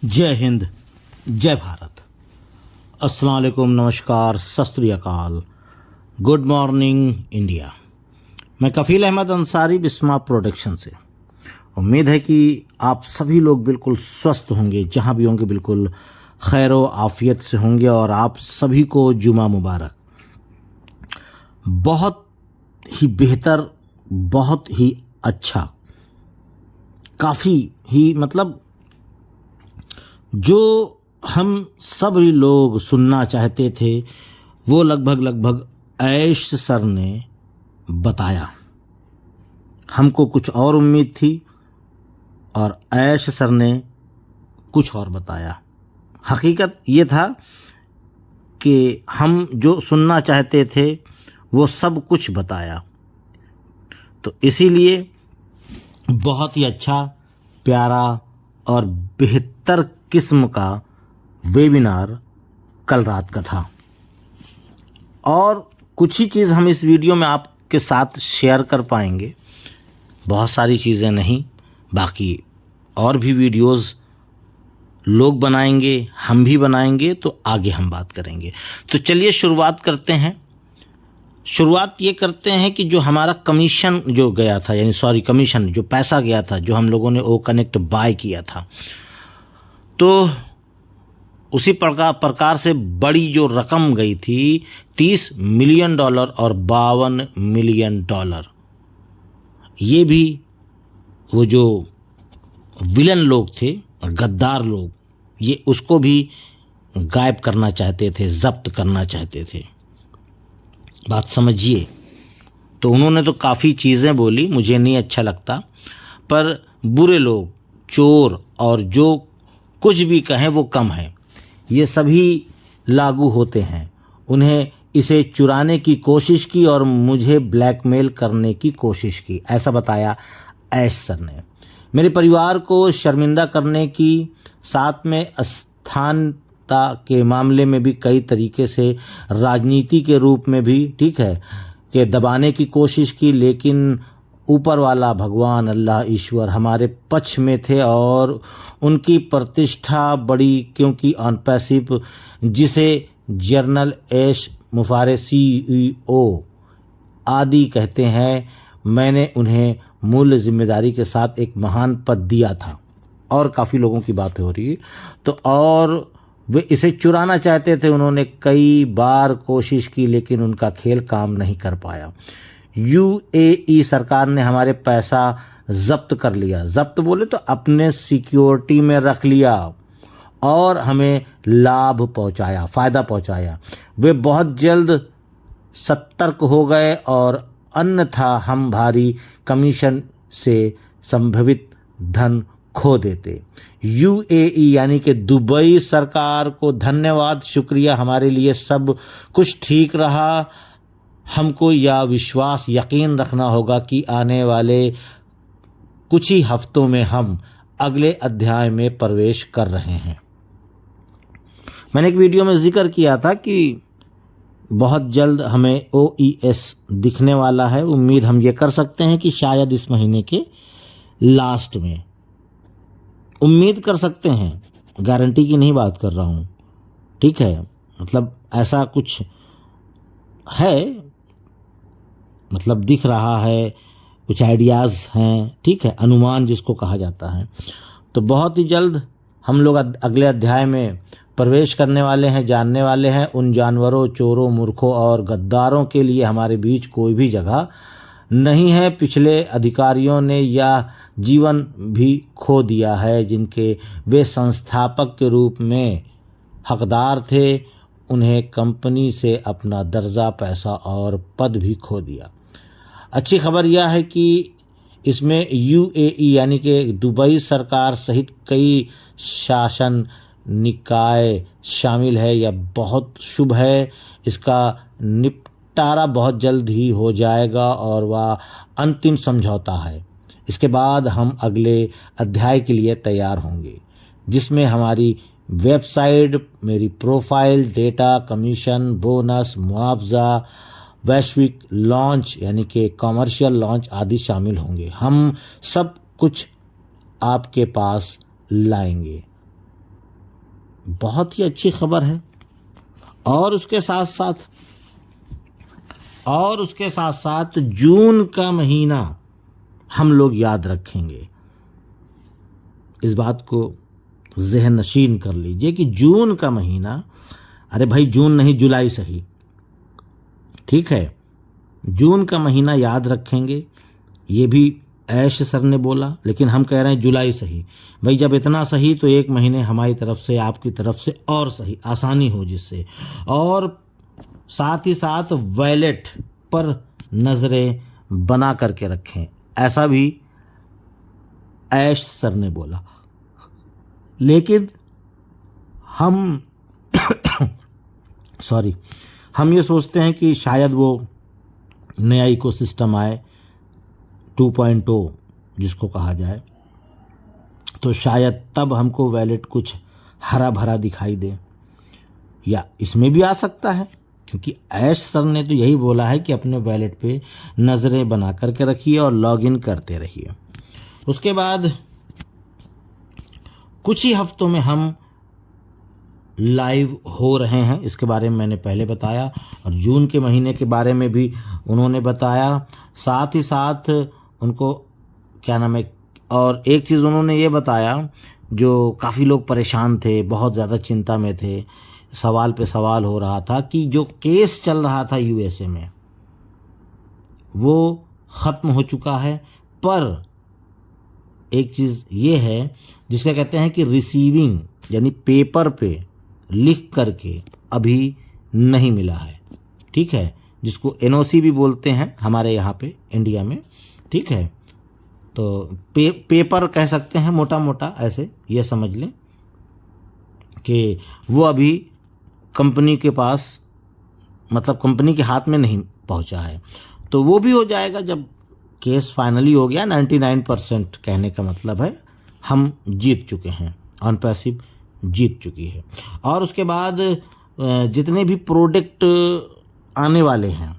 जय हिंद, जय भारत। अस्सलाम वालेकुम, नमस्कार, सत श्री अकाल, गुड मॉर्निंग इंडिया। मैं कफ़ील अहमद अंसारी, बिस्मा प्रोडक्शन से। उम्मीद है कि आप सभी लोग बिल्कुल स्वस्थ होंगे, जहां भी होंगे बिल्कुल खैर व आफियत से होंगे। और आप सभी को जुमा मुबारक। बहुत ही बेहतर, बहुत ही अच्छा, काफ़ी ही जो हम सभी लोग सुनना चाहते थे वो लगभग ऐश सर ने बताया। हमको कुछ और उम्मीद थी और ऐश सर ने कुछ और बताया। हकीकत ये था कि हम जो सुनना चाहते थे वो सब कुछ बताया। तो इसीलिए बहुत ही अच्छा, प्यारा और बेहतर किस्म का वेबिनार कल रात का था। और कुछ ही चीज़ हम इस वीडियो में आपके साथ शेयर कर पाएंगे, बहुत सारी चीज़ें नहीं। बाकी और भी वीडियोस लोग बनाएंगे, हम भी बनाएंगे, तो आगे हम बात करेंगे। तो चलिए शुरुआत करते हैं। शुरुआत ये करते हैं कि जो हमारा कमीशन जो गया था, यानी कमीशन जो पैसा गया था, जो हम लोगों ने ओ कनेक्ट बाय किया था, तो उसी प्रकार से बड़ी जो रकम गई थी $30 मिलियन और $52 मिलियन। ये भी वो जो विलन लोग थे, गद्दार लोग, ये उसको भी गायब करना चाहते थे, जब्त करना चाहते थे। बात समझिए। तो उन्होंने तो काफ़ी चीज़ें बोली, मुझे नहीं अच्छा लगता, पर बुरे लोग, चोर और जो कुछ भी कहें वो कम है। ये सभी लागू होते हैं। उन्हें इसे चुराने की कोशिश की और मुझे ब्लैकमेल करने की कोशिश की, ऐसा बताया ऐश सर ने। मेरे परिवार को शर्मिंदा करने की, साथ में अस्थानता के मामले में भी कई तरीके से, राजनीति के रूप में भी, ठीक है, कि दबाने की कोशिश की। लेकिन ऊपर वाला भगवान अल्लाह ईश्वर हमारे पक्ष में थे और उनकी प्रतिष्ठा बड़ी, क्योंकि ऑन पैसिव, जिसे जर्नल ऐश मुफारे CEO आदि कहते हैं, मैंने उन्हें मूल जिम्मेदारी के साथ एक महान पद दिया था। और काफ़ी लोगों की बात हो रही है। तो और वे इसे चुराना चाहते थे। उन्होंने कई बार कोशिश की, लेकिन उनका खेल काम नहीं कर पाया। UAE सरकार ने हमारे पैसा जब्त कर लिया। जब्त बोले तो अपने सिक्योरिटी में रख लिया और हमें लाभ पहुंचाया, फ़ायदा पहुंचाया। वे बहुत जल्द सतर्क हो गए और अन्यथा हम भारी कमीशन से संभावित धन खो देते। UAE यानी कि दुबई सरकार को धन्यवाद, शुक्रिया। हमारे लिए सब कुछ ठीक रहा। हमको यह विश्वास, यकीन रखना होगा कि आने वाले कुछ ही हफ्तों में हम अगले अध्याय में प्रवेश कर रहे हैं। मैंने एक वीडियो में जिक्र किया था कि बहुत जल्द हमें OES दिखने वाला है। उम्मीद हम ये कर सकते हैं कि शायद इस महीने के लास्ट में, उम्मीद कर सकते हैं, गारंटी की नहीं बात कर रहा हूँ, ठीक है। मतलब ऐसा कुछ है, मतलब दिख रहा है, कुछ आइडियाज़ हैं, ठीक है, अनुमान जिसको कहा जाता है। तो बहुत ही जल्द हम लोग अगले अध्याय में प्रवेश करने वाले हैं, जानने वाले हैं उन जानवरों, चोरों, मूर्खों और गद्दारों के लिए हमारे बीच कोई भी जगह नहीं है। पिछले अधिकारियों ने यह जीवन भी खो दिया है जिनके वे संस्थापक के रूप में हकदार थे। उन्हें कंपनी से अपना दर्जा, पैसा और पद भी खो दिया। अच्छी खबर यह है कि इसमें UAE यानी कि दुबई सरकार सहित कई शासन निकाय शामिल है। यह बहुत शुभ है। इसका निपटारा बहुत जल्द ही हो जाएगा और वह अंतिम समझौता है। इसके बाद हम अगले अध्याय के लिए तैयार होंगे, जिसमें हमारी वेबसाइट, मेरी प्रोफाइल, डेटा, कमीशन, बोनस, मुआवजा, वैश्विक लॉन्च यानी कि कॉमर्शियल लॉन्च आदि शामिल होंगे। हम सब कुछ आपके पास लाएंगे। बहुत ही अच्छी खबर है। और उसके साथ साथ जून का महीना हम लोग याद रखेंगे। इस बात को ज़हन नशीन कर लीजिए कि जून का महीना, अरे भाई जून नहीं जुलाई सही, ठीक है, जून का महीना याद रखेंगे। ये भी ऐश सर ने बोला, लेकिन हम कह रहे हैं जुलाई सही। भाई जब इतना सही तो एक महीने हमारी तरफ से, आपकी तरफ से और सही, आसानी हो जिससे। और साथ ही साथ वैलेट पर नज़रें बना करके रखें, ऐसा भी ऐश सर ने बोला। लेकिन हम हम ये सोचते हैं कि शायद वो नया इकोसिस्टम आए 2.0 जिसको कहा जाए, तो शायद तब हमको वैलेट कुछ हरा भरा दिखाई दे, या इसमें भी आ सकता है, क्योंकि ऐश सर ने तो यही बोला है कि अपने वैलेट पे नज़रें बना करके रखिए और लॉगिन करते रहिए। उसके बाद कुछ ही हफ्तों में हम लाइव हो रहे हैं, इसके बारे में मैंने पहले बताया, और जून के महीने के बारे में भी उन्होंने बताया। साथ ही साथ उनको क्या नाम है, और एक चीज़ उन्होंने ये बताया, जो काफ़ी लोग परेशान थे, बहुत ज़्यादा चिंता में थे, सवाल पे सवाल हो रहा था कि जो केस चल रहा था यूएसए में वो ख़त्म हो चुका है, पर एक चीज़ ये है जिसका कहते हैं कि रिसीविंग, यानी पेपर पे लिख करके अभी नहीं मिला है, ठीक है, जिसको एनओसी भी बोलते हैं हमारे यहाँ पे इंडिया में, ठीक है। तो पेपर कह सकते हैं मोटा मोटा, ऐसे ये समझ लें कि वो अभी कंपनी के पास, मतलब कंपनी के हाथ में नहीं पहुंचा है। तो वो भी हो जाएगा जब केस फाइनली हो गया। 99% कहने का मतलब है हम जीत चुके हैं, ऑन पैसिव जीत चुकी है। और उसके बाद जितने भी प्रोडक्ट आने वाले हैं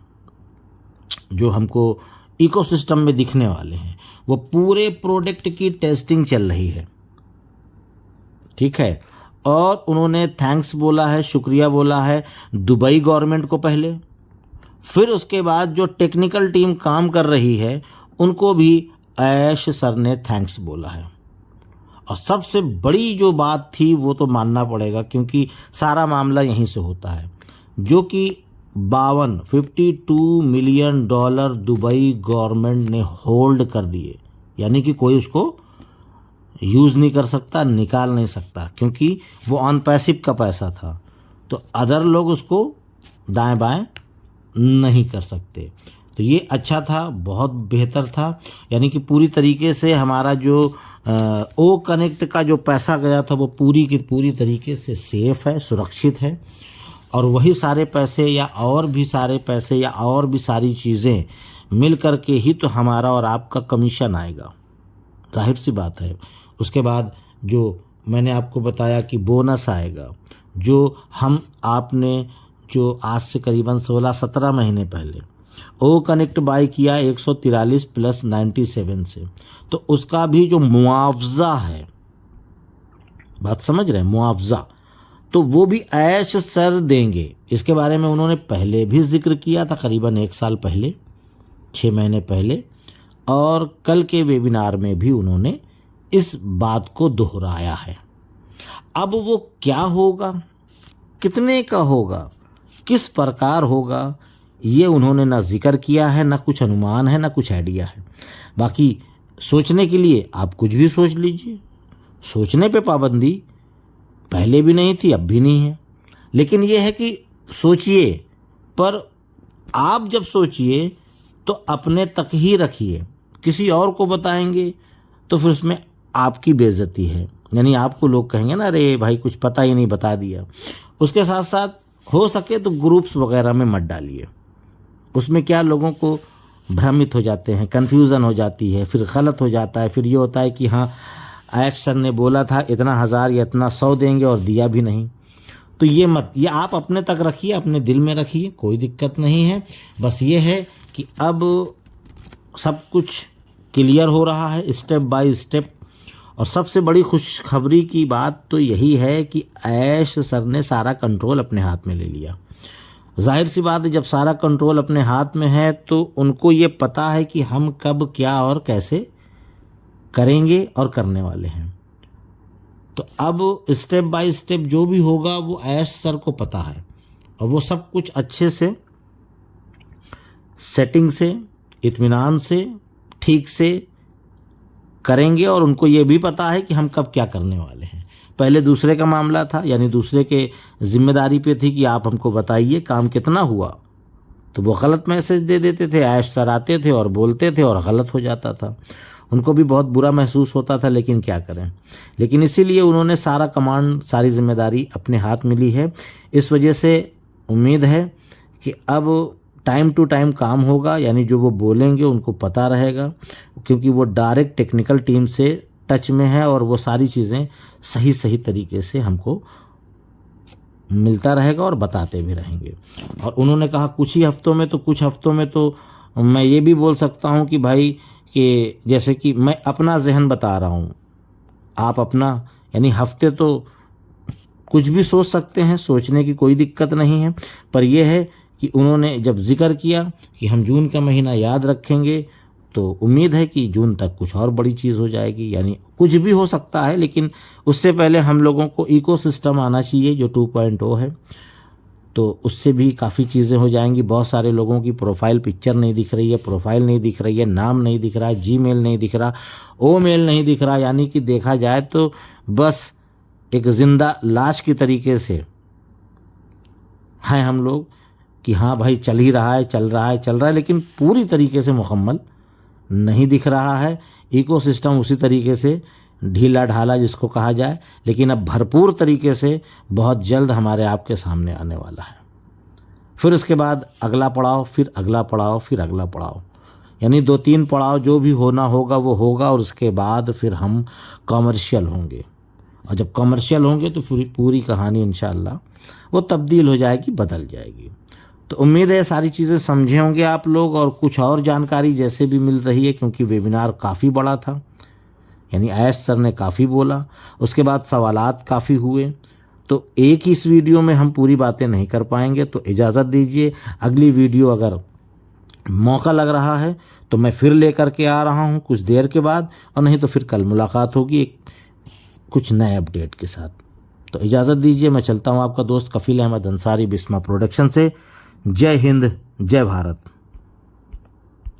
जो हमको इकोसिस्टम में दिखने वाले हैं, वो पूरे प्रोडक्ट की टेस्टिंग चल रही है, ठीक है। और उन्होंने थैंक्स बोला है, शुक्रिया बोला है दुबई गवर्नमेंट को पहले, फिर उसके बाद जो टेक्निकल टीम काम कर रही है उनको भी ऐश सर ने थैंक्स बोला है। और सबसे बड़ी जो बात थी वो तो मानना पड़ेगा, क्योंकि सारा मामला यहीं से होता है, जो कि 52 मिलियन डॉलर दुबई गवर्नमेंट ने होल्ड कर दिए, यानी कि कोई उसको यूज़ नहीं कर सकता, निकाल नहीं सकता, क्योंकि वो ऑन पैसिव का पैसा था, तो अदर लोग उसको दाएं बाएं नहीं कर सकते। तो ये अच्छा था, बहुत बेहतर था, यानी कि पूरी तरीके से हमारा जो ओ कनेक्ट का जो पैसा गया था वो पूरी की पूरी तरीके से सेफ है, सुरक्षित है। और वही सारे पैसे या और भी सारे पैसे या और भी सारी चीज़ें मिल कर के ही तो हमारा और आपका कमीशन आएगा, जाहिर सी बात है। उसके बाद जो मैंने आपको बताया कि बोनस आएगा, जो हम आपने जो आज से करीबन 16-17 महीने पहले ओ कनेक्ट बाय किया 143 + 97 से, तो उसका भी जो मुआवजा है, बात समझ रहे हैं, मुआवजा, तो वो भी ऐश सर देंगे। इसके बारे में उन्होंने पहले भी जिक्र किया था, करीबन 1 साल पहले, 6 महीने पहले, और कल के वेबिनार में भी उन्होंने इस बात को दोहराया है। अब वो क्या होगा, कितने का होगा, किस प्रकार होगा, ये उन्होंने ना जिक्र किया है, ना कुछ अनुमान है, ना कुछ आइडिया है। बाकी सोचने के लिए आप कुछ भी सोच लीजिए, सोचने पे पाबंदी पहले भी नहीं थी, अब भी नहीं है, लेकिन ये है कि सोचिए, पर आप जब सोचिए तो अपने तक ही रखिए, किसी और को बताएंगे तो फिर उसमें आपकी बेइज्जती है, यानी आपको लोग कहेंगे ना, अरे भाई कुछ पता ही नहीं, बता दिया। उसके साथ साथ हो सके तो ग्रुप्स वगैरह में मत डालिए, उसमें क्या लोगों को भ्रमित हो जाते हैं, कन्फ्यूज़न हो जाती है, फिर गलत हो जाता है, फिर ये होता है कि हाँ एक्शन ने बोला था इतना 1000 या इतना 100 देंगे और दिया भी नहीं। तो ये मत, ये आप अपने तक रखिए, अपने दिल में रखिए, कोई दिक्कत नहीं है। बस ये है कि अब सब कुछ क्लियर हो रहा है स्टेप बाय स्टेप, और सबसे बड़ी खुशखबरी की बात तो यही है कि ऐश सर ने सारा कंट्रोल अपने हाथ में ले लिया। जाहिर सी बात है, जब सारा कंट्रोल अपने हाथ में है तो उनको ये पता है कि हम कब क्या और कैसे करेंगे और करने वाले हैं। तो अब स्टेप बाय स्टेप जो भी होगा वो ऐश सर को पता है और वो सब कुछ अच्छे से, सेटिंग से, इत्मीनान से, ठीक से करेंगे। और उनको ये भी पता है कि हम कब क्या करने वाले हैं। पहले दूसरे का मामला था, यानी दूसरे के जिम्मेदारी पे थी कि आप हमको बताइए काम कितना हुआ, तो वो गलत मैसेज दे देते थे। ऐश सर आते थे और बोलते थे और गलत हो जाता था। उनको भी बहुत बुरा महसूस होता था, लेकिन क्या करें। लेकिन इसीलिए उन्होंने सारा कमांड, सारी जिम्मेदारी अपने हाथ में ली है। इस वजह से उम्मीद है कि अब टाइम टू टाइम काम होगा, यानी जो वो बोलेंगे उनको पता रहेगा, क्योंकि वो डायरेक्ट टेक्निकल टीम से टच में है और वो सारी चीज़ें सही सही तरीके से हमको मिलता रहेगा और बताते भी रहेंगे। और उन्होंने कहा कुछ हफ्तों में तो मैं ये भी बोल सकता हूँ कि भाई कि जैसे कि मैं अपना जहन बता रहा हूँ, आप अपना, यानी हफ्ते तो कुछ भी सोच सकते हैं, सोचने की कोई दिक्कत नहीं है। पर यह है कि उन्होंने जब जिक्र किया कि हम जून का महीना याद रखेंगे, तो उम्मीद है कि जून तक कुछ और बड़ी चीज़ हो जाएगी। यानी कुछ भी हो सकता है, लेकिन उससे पहले हम लोगों को इकोसिस्टम आना चाहिए जो 2.0 है, तो उससे भी काफ़ी चीज़ें हो जाएंगी। बहुत सारे लोगों की प्रोफाइल पिक्चर नहीं दिख रही है, प्रोफाइल नहीं दिख रही है, नाम नहीं दिख रहा है, जीमेल नहीं दिख रहा, मेल नहीं दिख रहा। यानी कि देखा जाए तो बस एक जिंदा लाश की तरीके से हैं हम लोग, कि हाँ भाई चल ही रहा है, चल रहा है, लेकिन पूरी तरीके से मुकम्मल नहीं दिख रहा है। इकोसिस्टम उसी तरीके से ढीला ढाला जिसको कहा जाए, लेकिन अब भरपूर तरीके से बहुत जल्द हमारे आपके सामने आने वाला है। फिर उसके बाद अगला पड़ाव, फिर अगला पड़ाव, फिर अगला पड़ाव, यानी 2-3 पड़ाव जो भी होना होगा वो होगा। और उसके बाद फिर हम कॉमर्शियल होंगे, और जब कॉमर्शियल होंगे तो पूरी कहानी इंशाअल्लाह वो तब्दील हो जाएगी, बदल जाएगी। तो उम्मीद है सारी चीज़ें समझे होंगे आप लोग। और कुछ और जानकारी जैसे भी मिल रही है, क्योंकि वेबिनार काफ़ी बड़ा था, यानी ऐश सर ने काफ़ी बोला, उसके बाद सवालात काफ़ी हुए, तो एक ही इस वीडियो में हम पूरी बातें नहीं कर पाएंगे। तो इजाज़त दीजिए, अगली वीडियो अगर मौका लग रहा है तो मैं फिर लेकर के आ रहा हूँ कुछ देर के बाद, और नहीं तो फिर कल मुलाकात होगी एक कुछ नए अपडेट के साथ। तो इजाज़त दीजिए, मैं चलता हूँ। आपका दोस्त कफील अहमद अंसारी, बिस्मा प्रोडक्शन से। जय हिंद, जय भारत।